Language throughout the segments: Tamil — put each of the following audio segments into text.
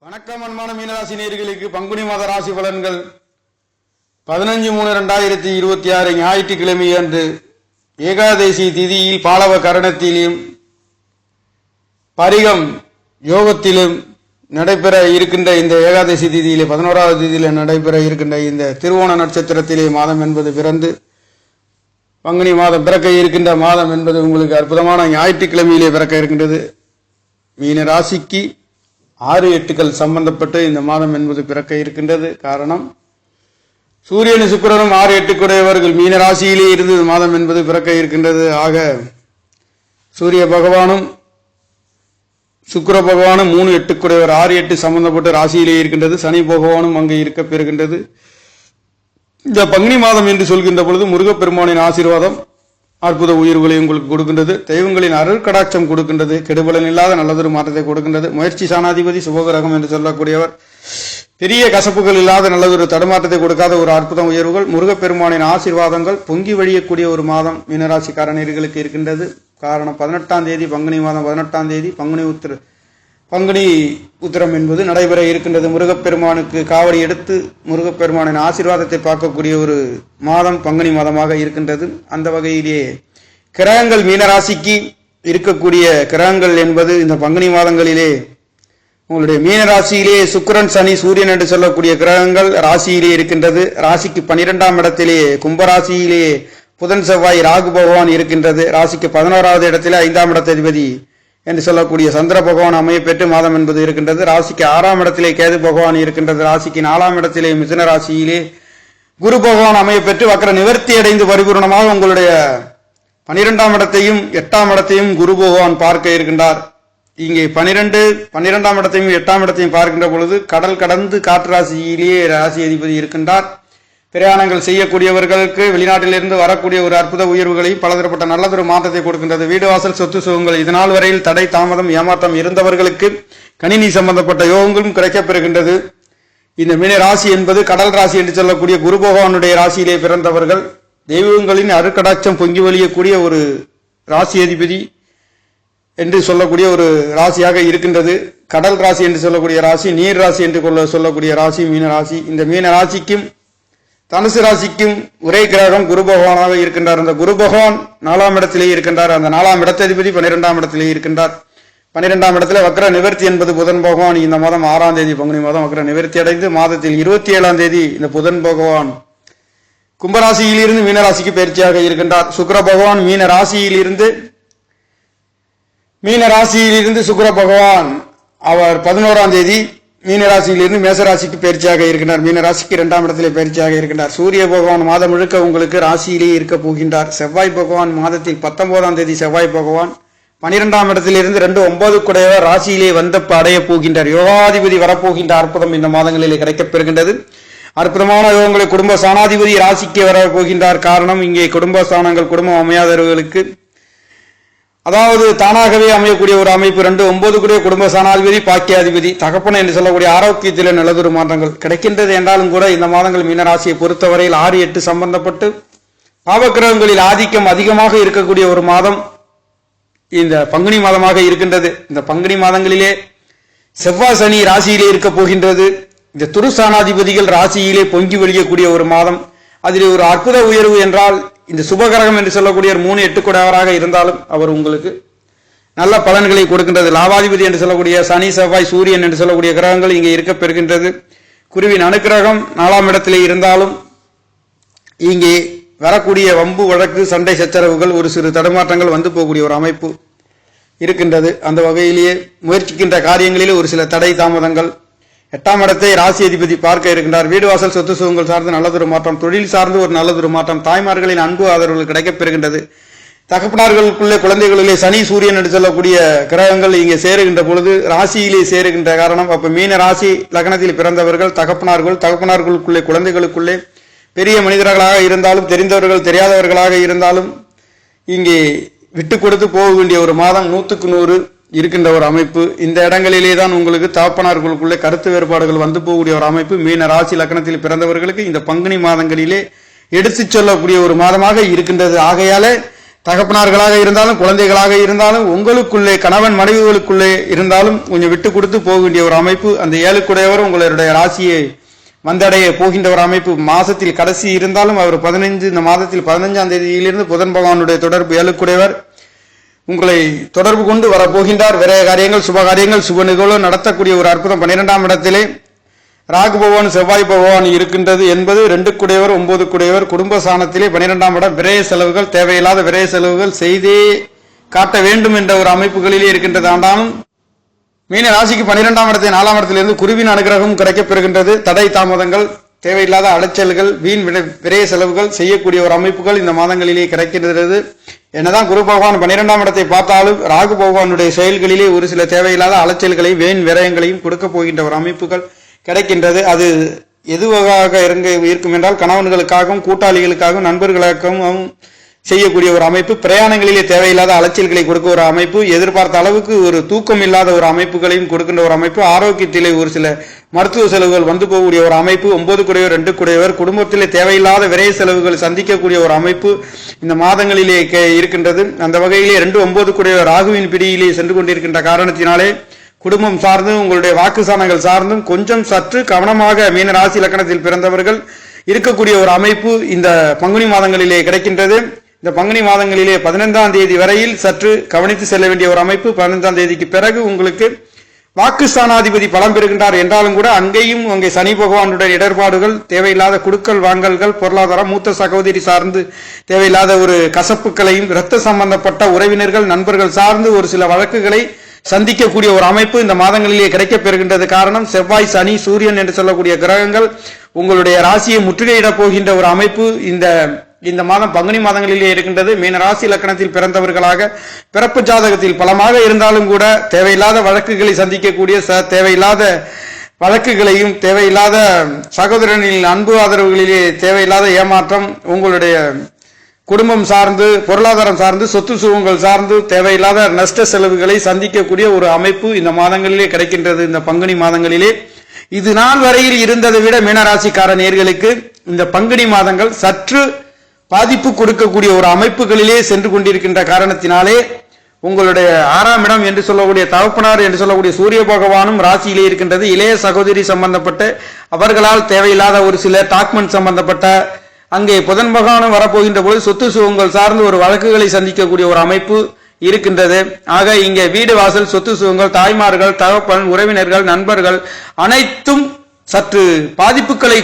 வணக்கம் அன்பான மீனராசி நேயர்களுக்கு பங்குனி மாத ராசி பலன்கள் 15/3/2026 ஞாயிற்றுக்கிழமை அன்று ஏகாதசி திதியில் பாலவ கரணத்திலும் பரிகம் யோகத்திலும் நடைபெற இருக்கின்ற இந்த ஏகாதசி திதியிலே 11வது திதியில் நடைபெற இருக்கின்ற இந்த திருவோண நட்சத்திரத்திலே மாதம் என்பது பிறந்து பங்குனி மாதம் பிறக்க இருக்கின்ற மாதம் என்பது உங்களுக்கு அற்புதமான ஞாயிற்றுக்கிழமையிலே பிறக்க இருக்கின்றது. மீன ராசிக்கு 6 8கள் சம்பந்தப்பட்டு இந்த மாதம் என்பது பிறக்க இருக்கின்றது. காரணம், சூரியன் சுக்கிரனும் 6 8 குடையவர்கள் மீன ராசியிலே இருந்து மாதம் என்பது பிறக்க இருக்கின்றது. ஆக சூரிய பகவானும் சுக்கிர பகவானும் 3 8 குடையவர் 6 8 சம்பந்தப்பட்ட ராசியிலே இருக்கின்றது. சனி பகவானும் அங்கே இருக்க பெறுகின்றது. இந்த பங்குனி மாதம் என்று சொல்கின்ற பொழுது முருகப்பெருமானின் ஆசீர்வாதம் அற்புத உயிர்களை உங்களுக்கு கொடுக்கின்றது. தெய்வங்களின் அருள் கடாட்சம் கொடுக்கின்றது. கெடுபலன் இல்லாத நல்லதொரு மாற்றத்தை கொடுக்கின்றது. முயற்சி சாணாதிபதி சுபகிரகம் என்று சொல்லக்கூடியவர் பெரிய கசப்புகள் இல்லாத நல்லதொரு தடுமாற்றத்தை கொடுக்காத ஒரு அற்புதம் உயர்வுகள் முருகப்பெருமானின் ஆசீர்வாதங்கள் பொங்கி வழியக்கூடிய ஒரு மாதம் மீனராசிக்காரர்களுக்கு இருக்கின்றது. காரணம், 18ஆம் தேதி பங்குனி மாதம் 18ஆம் தேதி பங்குனி உத்திரம் என்பது நடைபெற இருக்கின்றது. முருகப்பெருமானுக்கு காவடி எடுத்து முருகப்பெருமானின் ஆசீர்வாதத்தை பார்க்கக்கூடிய ஒரு மாதம் பங்குனி மாதமாக இருக்கின்றது. அந்த வகையிலே கிரகங்கள் மீனராசிக்கு இருக்கக்கூடிய கிரகங்கள் என்பது இந்த பங்குனி மாதங்களிலே உங்களுடைய மீனராசியிலே சுக்கிரன் சனி சூரியன் என்று சொல்லக்கூடிய கிரகங்கள் ராசியிலே இருக்கின்றது. ராசிக்கு 12ஆம் இடத்திலே கும்பராசியிலே புதன் செவ்வாய் ராகு பகவான் இருக்கின்றது. ராசிக்கு 11வது இடத்திலே 5ஆம் இடத்ததிபதி என்று சொல்லக்கூடிய சந்திர பகவான் அமைய பெற்று மாதம் என்பது இருக்கின்றது. ராசிக்கு 6ஆம் இடத்திலே கேது பகவான் இருக்கின்றது. ராசிக்கு 4ஆம் இடத்திலே மிதுன ராசியிலே குரு பகவான் அமைய பெற்று வக்ர நிவர்த்தி அடைந்து பரிபூர்ணமாக உங்களுடைய 12ஆம் இடத்தையும் 8ஆம் இடத்தையும் குரு பகவான் பார்க்க இருக்கின்றார். இங்கே 12ஆம் இடத்தையும் 8ஆம் இடத்தையும் பார்க்கின்ற பொழுது கடல் கடந்து காற்று ராசியிலேயே ராசி அதிபதி இருக்கின்றார். பிரயாணங்கள் செய்யக்கூடியவர்களுக்கு வெளிநாட்டிலிருந்து வரக்கூடிய ஒரு அற்புத உயர்வுகளை பலதரப்பட்ட நல்லதொரு மாற்றத்தை கொடுக்கின்றது. வீடு வாசல் சொத்து சுகங்கள் இதனால் வரையில் தடை தாமதம் ஏமாற்றம் இருந்தவர்களுக்கு கணினி சம்பந்தப்பட்ட யோகங்களும் கிடைக்கப்பெறுகின்றது. இந்த மீன ராசி என்பது கடல் ராசி என்று சொல்லக்கூடிய குரு பகவானுடைய ராசியிலே பிறந்தவர்கள் தெய்வங்களின் அருக்கடாட்சம் பொங்கி வழியக்கூடிய ஒரு ராசி அதிபதி என்று சொல்லக்கூடிய ஒரு ராசியாக இருக்கின்றது. கடல் ராசி என்று சொல்லக்கூடிய ராசி, நீர் ராசி என்று சொல்லக்கூடிய ராசி மீன ராசி. இந்த மீன ராசிக்கும் தனுசு ராசிக்கும் ஒரே கிரகம் குரு பகவானாக இருக்கின்றார். அந்த குரு பகவான் 4ஆம் இடத்திலே இருக்கின்றார். அந்த 4ஆம் இடத்ததிபதி 12ஆம் இடத்திலே இருக்கின்றார். 12ஆம் இடத்துல வக்ர நிவர்த்தி என்பது புதன் பகவான் இந்த மாதம் 6ஆம் தேதி பங்குனி மாதம் வக்ர நிவர்த்தி அடைந்து மாதத்தில் 27ஆம் தேதி இந்த புதன் பகவான் கும்பராசியிலிருந்து மீனராசிக்கு பயிற்சியாக இருக்கின்றார். சுக்கிர பகவான் மீன ராசியிலிருந்து சுக்கிர பகவான் அவர் 11ஆம் தேதி மீனராசியிலிருந்து மேசராசிக்கு பயிற்சியாக இருக்கின்றார். மீனராசிக்கு 2ஆம் இடத்திலே பயிற்சியாக இருக்கின்றார். சூரிய பகவான் மாதம் முழுக்க உங்களுக்கு ராசியிலேயே இருக்க போகின்றார். செவ்வாய் பகவான் மாதத்தில் 19ஆம் தேதி செவ்வாய் பகவான் 12ஆம் இடத்திலிருந்து 2 9 குடையவர் ராசியிலே வந்த அடைய போகின்றார். யோகாதிபதி வரப்போகின்ற அற்புதம் இந்த மாதங்களிலே கிடைக்கப்பெறுகின்றது. அற்புதமான யோகங்களை குடும்ப சாணாதிபதி ராசிக்கு வர போகின்றார். காரணம், இங்கே குடும்ப ஸ்தானங்கள் குடும்பம் அமையாதவர்களுக்கு அதாவது தானாகவே அமையக்கூடிய ஒரு அமைப்பு. 2 9 கூடிய குடும்ப சாணாதிபதி பாக்கியாதிபதி தகப்பன என்று சொல்லக்கூடிய ஆரோக்கியத்திலே நல்லதொரு மாற்றங்கள் கிடைக்கின்றது. என்றாலும் கூட இந்த மாதங்கள் மீனராசியை பொறுத்தவரையில் 6 8 சம்பந்தப்பட்டு பாவக்கிரகங்களில் ஆதிக்கம் அதிகமாக இருக்கக்கூடிய ஒரு மாதம் இந்த பங்குனி மாதமாக இருக்கின்றது. இந்த பங்குனி மாதங்களிலே செவ்வாய் சனி ராசியிலே இருக்க போகின்றது. இந்த துருஸ்தானாதிபதிகள் ராசியிலே பொங்கி வழியக்கூடிய ஒரு மாதம். அதில் ஒரு அற்புத உயர்வு என்றால் இந்த சுபகிரகம் என்று சொல்லக்கூடிய 3 8 குடையவராக இருந்தாலும் அவர் உங்களுக்கு நல்ல பலன்களை கொடுக்கின்றது. லாபாதிபதி என்று சொல்லக்கூடிய சனி செவ்வாய் சூரியன் என்று சொல்லக்கூடிய கிரகங்கள் இங்கே இருக்க பெறுகின்றது. குருவின் அணுக்கிரகம் 4ஆம் இடத்திலே இருந்தாலும் இங்கே வரக்கூடிய வம்பு வழக்கு சண்டை சச்சரவுகள் ஒரு சிறு தடுமாற்றங்கள் வந்து போகக்கூடிய ஒரு அமைப்பு இருக்கின்றது. அந்த வகையிலேயே முயற்சிக்கின்ற காரியங்களிலே ஒரு சில தடை தாமதங்கள். 8ஆம் இடத்தை ராசி அதிபதி பார்க்க இருக்கின்றார். வீடு வாசல் சொத்து சுகங்கள் சார்ந்து நல்லதொரு மாற்றம், தொழில் சார்ந்து ஒரு நல்லதொரு மாற்றம், தாய்மார்களின் அன்பு ஆதரவுகள் கிடைக்கப்பெறுகின்றது. தகப்பனார்களுக்குள்ளே குழந்தைகளிலே சனி சூரியன் என்று சொல்லக்கூடிய கிரகங்கள் இங்கே சேருகின்ற பொழுது ராசியிலே சேருகின்ற காரணம், அப்ப மீன ராசி லக்னத்தில் பிறந்தவர்கள் தகப்பனார்களுக்குள்ளே குழந்தைகளுக்குள்ளே பெரிய மனிதர்களாக இருந்தாலும் தெரிந்தவர்கள் தெரியாதவர்களாக இருந்தாலும் இங்கே விட்டு கொடுத்து போக வேண்டிய ஒரு மாதம் 100க்கு 100 இருக்கின்ற ஒரு அமைப்பு. இந்த இடங்களிலே தான் உங்களுக்கு தகப்பனார்களுக்குள்ளே கருத்து வேறுபாடுகள் வந்து போகக்கூடிய ஒரு அமைப்பு மீன ராசி லக்னத்தில் பிறந்தவர்களுக்கு இந்த பங்குனி மாதங்களிலே எடுத்துச் சொல்லக்கூடிய ஒரு மாதமாக இருக்கின்றது. ஆகையால தகப்பனார்களாக இருந்தாலும் குழந்தைகளாக இருந்தாலும் உங்களுக்குள்ளே கணவன் மனைவிகளுக்குள்ளே இருந்தாலும் கொஞ்சம் விட்டு கொடுத்து போக வேண்டிய ஒரு அமைப்பு. அந்த 7 உங்களுடைய ராசியை வந்தடைய போகின்ற ஒரு அமைப்பு. மாசத்தில் கடைசி இருந்தாலும் அவர் 15 இந்த மாதத்தில் 15ஆம் தேதியிலிருந்து புதன் பகவானுடைய தொடர்பு 7 உங்களை தொடர்பு கொண்டு வரப்போகின்றார். விரைய காரியங்கள் சுப காரியங்கள் சுப நிகழ்வு நடத்தக்கூடிய ஒரு அற்புதம். 12ஆம் இடத்திலே ராகு பகவான் செவ்வாய் பகவான் இருக்கின்றது என்பது 2 9 குடும்ப ஸ்தானத்திலே 12ஆம் இடம். விரைய செலவுகள் தேவையில்லாத விரைய செலவுகள் செய்தே காட்ட வேண்டும் என்ற ஒரு அமைப்புகளிலே இருக்கின்றது. ஆண்டாலும் மீன ராசிக்கு 12ஆம் இடத்தை 4ஆம் இடத்திலிருந்து குருவின் அனுகிரகம் கிடைக்கப் பெறுகின்றது. தடை தாமதங்கள் தேவையில்லாத அலைச்சல்கள் வீண் விரைய செலவுகள் செய்யக்கூடிய ஒரு அமைப்புகள் இந்த மாதங்களிலே கிடைக்கின்றது. என்னதான் குரு பகவான் 12ஆம் இடத்தை பார்த்தாலும் ராகு பகவானுடைய செயல்களிலே ஒரு சில தேவையில்லாத அலைச்சல்களையும் வீண் விரயங்களையும் கொடுக்க போகின்ற ஒரு அமைப்புகள் கிடைக்கின்றது. அது எதுவாக இருக்கும் என்றால் கணவன்களுக்காகவும் கூட்டாளிகளுக்காகவும் நண்பர்களுக்காகவும் செய்யக்கூடிய ஒரு அமைப்பு. பிரயாணங்களிலே தேவையில்லாத அலைச்சல்களை கொடுக்க ஒரு அமைப்பு. எதிர்பார்த்த அளவுக்கு ஒரு தூக்கம் இல்லாத ஒரு அமைப்புகளையும் கொடுக்கின்ற ஒரு அமைப்பு. ஆரோக்கியத்திலே ஒரு சில மருத்துவ செலவுகள் வந்து போகக்கூடிய ஒரு அமைப்பு. 9 2 குடும்பத்திலே தேவையில்லாத விரைய செலவுகள் சந்திக்கக்கூடிய ஒரு அமைப்பு இந்த மாதங்களிலே இருக்கின்றது. அந்த வகையிலே 2 9 ராகுவின் பிடியிலே சென்று கொண்டிருக்கின்ற காரணத்தினாலே குடும்பம் சார்ந்தும் உங்களுடைய வாக்குசானங்கள் சார்ந்தும் கொஞ்சம் சற்று கவனமாக மீன ராசி லக்கணத்தில் பிறந்தவர்கள் இருக்கக்கூடிய ஒரு அமைப்பு இந்த பங்குனி மாதங்களிலே கிடைக்கின்றது. இந்த பங்குனி மாதங்களிலே 15ஆம் தேதி வரையில் சற்று கவனித்து செல்ல வேண்டிய ஒரு அமைப்பு. 15ஆம் தேதிக்கு பிறகு உங்களுக்கு வாக்குஸ்தானாதிபதி பலம் பெறுகின்றார் என்றாலும் கூட அங்கேயும் அங்கே சனி பகவானுடைய இடர்பாடுகள் தேவையில்லாத குடுக்கல் வாங்கல்கள் பொருளாதாரம் மூத்த சகோதரி சார்ந்து தேவையில்லாத ஒரு கசப்புகளையும் இரத்த சம்பந்தப்பட்ட உறவினர்கள் நண்பர்கள் சார்ந்து ஒரு சில வழக்குகளை சந்திக்கக்கூடிய ஒரு அமைப்பு இந்த மாதங்களிலே கிடைக்கப் பெறுகின்றது. காரணம் செவ்வாய் சனி சூரியன் என்று சொல்லக்கூடிய கிரகங்கள் உங்களுடைய ராசியை முற்றுகையிடப் போகின்ற ஒரு அமைப்பு இந்த மாதம் பங்குனி மாதங்களிலே இருக்கின்றது. மீன ராசி லக்கணத்தில் பிறந்தவர்களாக பிறப்பு ஜாதகத்தில் பலமாக இருந்தாலும் கூட தேவையில்லாத வழக்குகளை சந்திக்கக்கூடிய தேவையில்லாத வழக்குகளையும் தேவையில்லாத சகோதரனின் அன்பு ஆதரவுகளிலே தேவையில்லாத ஏமாற்றம் உங்களுடைய குடும்பம் சார்ந்து பொருளாதாரம் சார்ந்து சொத்து சுகங்கள் சார்ந்து தேவையில்லாத நஷ்ட செலவுகளை சந்திக்கக்கூடிய ஒரு அமைப்பு இந்த மாதங்களிலே கிடைக்கின்றது. இந்த பங்குனி மாதங்களிலே இது நாள் வரையில் இருந்ததை விட மீனராசிக்கார நேயர்களுக்கு இந்த பங்குனி மாதங்கள் சற்று பாதிப்பு கொடுக்கக்கூடிய ஒரு அமைப்புகளிலே சென்று கொண்டிருக்கின்ற காரணத்தினாலே உங்களுடைய 6ஆம் இடம் என்று சொல்லக்கூடிய தகப்பனார் என்று சொல்லக்கூடிய சூரிய பகவானும் ராசியிலே இருக்கின்றது. இளைய சகோதரி சம்பந்தப்பட்ட அவர்களால் தேவையில்லாத ஒரு சில டாக்குமெண்ட் சம்பந்தப்பட்ட அங்கே புதன் பகவானும் வரப்போகின்ற பொழுது சொத்து சுகங்கள் சார்ந்து ஒரு வழக்குகளை சந்திக்கக்கூடிய ஒரு அமைப்பு இருக்கின்றது. ஆக இங்கே வீடு வாசல் சொத்து சுகங்கள் தாய்மார்கள் தகப்பன் உறவினர்கள் நண்பர்கள் அனைத்தும் சற்று பாதிப்புகளை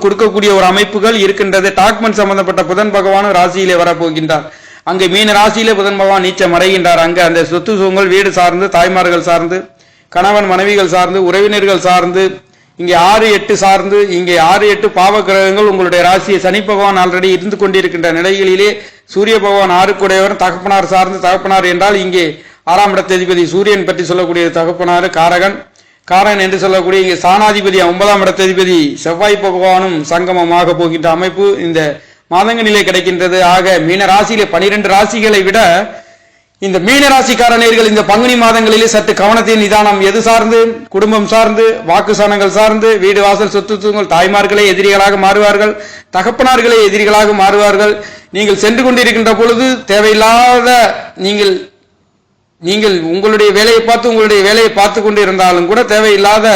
கொடுக்கக்கூடிய ஒரு அமைப்புகள் இருக்கின்றது. டாக்குமெண்ட் சம்பந்தப்பட்ட புதன் பகவானும் ராசியிலே வரப்போகின்றார். அங்கே மீன ராசியிலே புதன் பகவான் நீச்சம் அடைகின்றார். அங்கே அந்த சொத்து சுகங்கள் வீடு சார்ந்து தாய்மார்கள் சார்ந்து கணவன் மனைவிகள் சார்ந்து உறவினர்கள் சார்ந்து இங்கே 6 8 சார்ந்து இங்கே 6 8 பாவ கிரகங்கள் உங்களுடைய ராசியை சனி பகவான் ஆல்ரெடி இருந்து கொண்டிருக்கின்ற நிலைகளிலே சூரிய பகவான் 6 கூடையவர் தகப்பனார் சார்ந்து தகப்பனார் என்றால் இங்கே 6ஆம் இடத்ததிபதி சூரியன் பற்றி சொல்லக்கூடிய தகப்பனார் காரன் என்று சொல்லக்கூடிய இங்கே ஸ்தானாதிபதி 9ஆம் இடத்ததிபதி செவ்வாய் பகவானும் சங்கமமாக போகின்ற அமைப்பு இந்த மாதங்களிலே கிடைக்கின்றது. ஆக மீன ராசியிலே 12 ராசிகளை விட இந்த மீன ராசிக்காரர்கள் இந்த பங்குனி மாதங்களிலே சற்று கவனத்தின் நிதானம் எது சார்ந்து குடும்பம் சார்ந்து வாக்குசானங்கள் சார்ந்து வீடு வாசல் சொத்துங்கள் தாய்மார்களே எதிரிகளாக மாறுவார்கள் தகப்பனார்களே எதிரிகளாக மாறுவார்கள். நீங்கள் சென்று கொண்டிருக்கின்ற பொழுது தேவையில்லாத நீங்கள் உங்களுடைய வேலையை பார்த்து கொண்டு இருந்தாலும் கூட தேவையில்லாத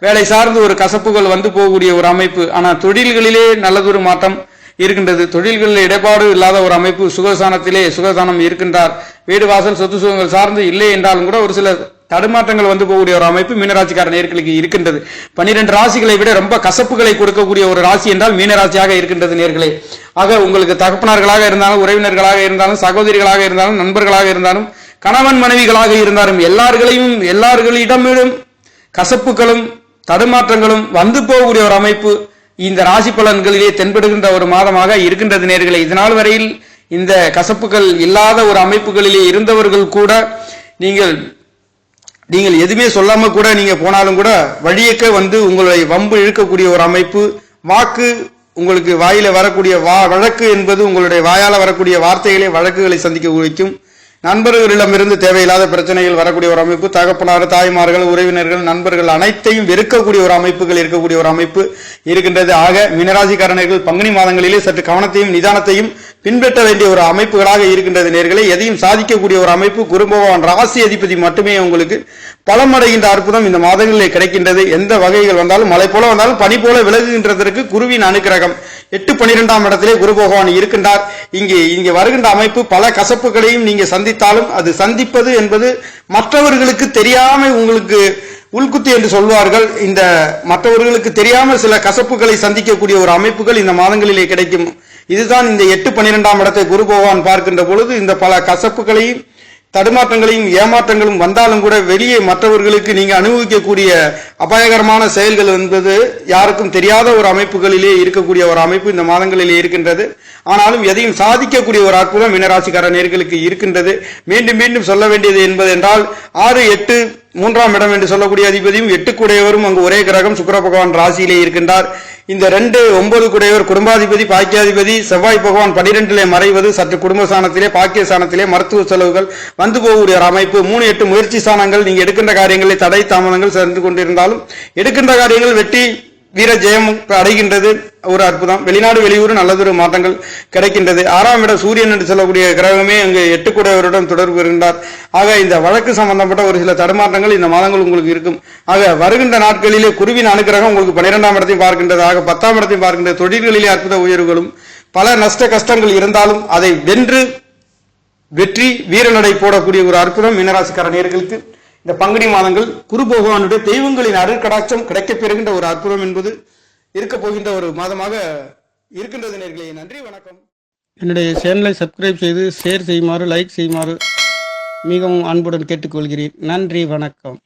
வேலை சார்ந்து ஒரு கசப்புகள் வந்து போகக்கூடிய ஒரு அமைப்பு. ஆனால் தொழில்களிலே நல்லதொரு மாற்றம் இருக்கின்றது. தொழில்களில் இடபாடு இல்லாத ஒரு அமைப்பு. சுகதானம் இருக்கின்றார். வீடு வாசல் சொத்து சுகங்கள் சார்ந்து இல்லை என்றாலும் கூட ஒரு சில தடுமாற்றங்கள் வந்து போகக்கூடிய ஒரு அமைப்பு மீனராசிக்கார நேயர்களுக்கு இருக்கின்றது. 12 ராசிகளை விட ரொம்ப கசப்புகளை கொடுக்கக்கூடிய ஒரு ராசி என்றால் மீனராசியாக இருக்கின்றது நேயர்களே. ஆக உங்களுக்கு தகப்பனார்களாக இருந்தாலும் உறவினர்களாக இருந்தாலும் சகோதரிகளாக இருந்தாலும் நண்பர்களாக இருந்தாலும் கணவன் மனைவிகளாக இருந்தாலும் எல்லார்களிடமிடும் கசப்புகளும் தடுமாற்றங்களும் வந்து போகக்கூடிய ஒரு அமைப்பு இந்த ராசி பலன்களிலே தென்படுகின்ற ஒரு மாதமாக இருக்கின்றது நேயர்களே. இதனால் வரையில் இந்த கசப்புகள் இல்லாத ஒரு அமைப்புகளிலே இருந்தவர்கள் கூட நீங்கள் எதுவுமே சொல்லாம கூட நீங்க போனாலும் கூட வழியக்க வந்து உங்களை வம்பு இழுக்கக்கூடிய ஒரு அமைப்பு. வாக்கு உங்களுக்கு வாயில வரக்கூடிய வழக்கு என்பது உங்களுடைய வாயால வரக்கூடிய வார்த்தைகளே வழக்குகளை சந்திக்க வைக்கும். நண்பர்களிடமிருந்து தேவையில்லாத பிரச்சனைகள் வரக்கூடிய ஒரு அமைப்பு. தகப்பனார் தாய்மார்கள் உறவினர்கள் நண்பர்கள் அனைத்தையும் வெறுக்கக்கூடிய ஒரு அமைப்புகள் இருக்கக்கூடிய ஒரு அமைப்பு இருக்கின்றது. ஆக மீனராசிக்காரர்கள் பங்குனி மாதங்களிலே சற்று கவனத்தையும் நிதானத்தையும் பின்பற்ற வேண்டிய ஒரு அமைப்புகளாக இருக்கின்றது நேர்களை. எதையும் சாதிக்கக்கூடிய ஒரு அமைப்பு. குரு பகவான் ராசி அதிபதி மட்டுமே உங்களுக்கு பலமடைகின்ற அற்புதம் இந்த மாதங்களிலே கிடைக்கின்றது. எந்த வகைகள் வந்தாலும் மழை போல வந்தாலும் பனி போல விலகுகின்றதற்கு குருவின் அனுக்கிரகம். 8-12ஆம் இடத்திலே குரு பகவான் இருக்கின்றார். இங்கே வருகின்ற அமைப்பு பல கசப்புகளையும் நீங்க சந்தித்தாலும் அது சந்திப்பது என்பது மற்றவர்களுக்கு தெரியாமல் உங்களுக்கு உள்குத்து என்று சொல்வார்கள். இந்த மற்றவர்களுக்கு தெரியாமல் சில கசப்புகளை சந்திக்கக்கூடிய ஒரு அமைப்புகள் இந்த மாதங்களிலே கிடைக்கும். இதுதான் இந்த 8-12ஆம் இடத்தை குரு பகவான் பார்க்கின்ற பொழுது இந்த பல கசப்புகளையும் தடுமாற்றங்களையும் ஏமாற்றங்களும் வந்தாலும் கூட வெளியே மற்றவர்களுக்கு நீங்க அனுபவிக்கக்கூடிய அபாயகரமான செயல்கள் என்பது யாருக்கும் தெரியாத ஒரு அமைப்புகளிலே இருக்கக்கூடிய ஒரு அமைப்பு இந்த மாதங்களிலே இருக்கின்றது. ஆனாலும் எதையும் சாதிக்கக்கூடிய ஒரு அற்புதம் மீனராசிக்கார நேயர்களுக்கு இருக்கின்றது. மீண்டும் மீண்டும் சொல்ல வேண்டியது என்பது என்றால் 6, 8, 3ஆம் இடம் என்று சொல்லக்கூடிய அதிபதியும் 8 கூடையவரும் அங்கு ஒரே கிரகம் சுக்கிர பகவான் ராசியிலே இருக்கின்றார். இந்த 2, 9 கூடையவர் குடும்பாதிபதி பாக்கியாதிபதி செவ்வாய் பகவான் 12லே மறைவது சற்று குடும்ப ஸ்தானத்திலே பாக்கிய ஸ்தானத்திலே மருத்துவ செலவுகள் வந்து போகக்கூடிய ஒரு அமைப்பு. 3, 8 முயற்சி ஸ்தானங்கள். நீங்க எடுக்கின்ற காரியங்களில் தடை தாமதங்கள் சேர்ந்து கொண்டிருந்தாலும் எடுக்கின்ற காரியங்கள் வெற்றி வீர ஜெயம் அடைகின்றது. ஒரு அற்புதம். வெளிநாடு வெளியூர் நல்லதொரு மாற்றங்கள் கிடைக்கின்றது. 6ஆம் இடம் சூரியன் என்று சொல்லக்கூடிய கிரகமே அங்கு 8 கூடையவருடன் தொடர்பு வருகின்றார். ஆக இந்த வழக்கு சம்பந்தப்பட்ட ஒரு சில தடுமாற்றங்கள் இந்த மாதங்கள் உங்களுக்கு இருக்கும். ஆக வருகின்ற நாட்களிலே குருவின் அனுக்கிரகம் உங்களுக்கு 12ஆம் இடத்தையும் பார்க்கின்றது. ஆக 10ஆம் இடத்தையும் பார்க்கின்றது. தொழில்களிலே அற்புத உயர்வுகளும் பல நஷ்ட கஷ்டங்கள் இருந்தாலும் அதை வென்று வெற்றி வீரநடை போடக்கூடிய ஒரு அற்புதம் மீனராசிக்கார நேயர்களுக்கு இந்த பங்குனி மாதங்கள் குரு பகவானுடைய தெய்வங்களின் அருட்கடாட்சம் கிடைக்கப் பெறுகின்ற ஒரு அற்புதம் என்பது இருக்க போகின்ற ஒரு மாதமாக இருக்கின்றது நேயர்களே. நன்றி, வணக்கம். என்னுடைய சேனலை சப்ஸ்கிரைப் செய்து ஷேர் செய்யுமாறு லைக் செய்யுமாறு மிகவும் அன்புடன் கேட்டுக்கொள்கிறேன். நன்றி, வணக்கம்.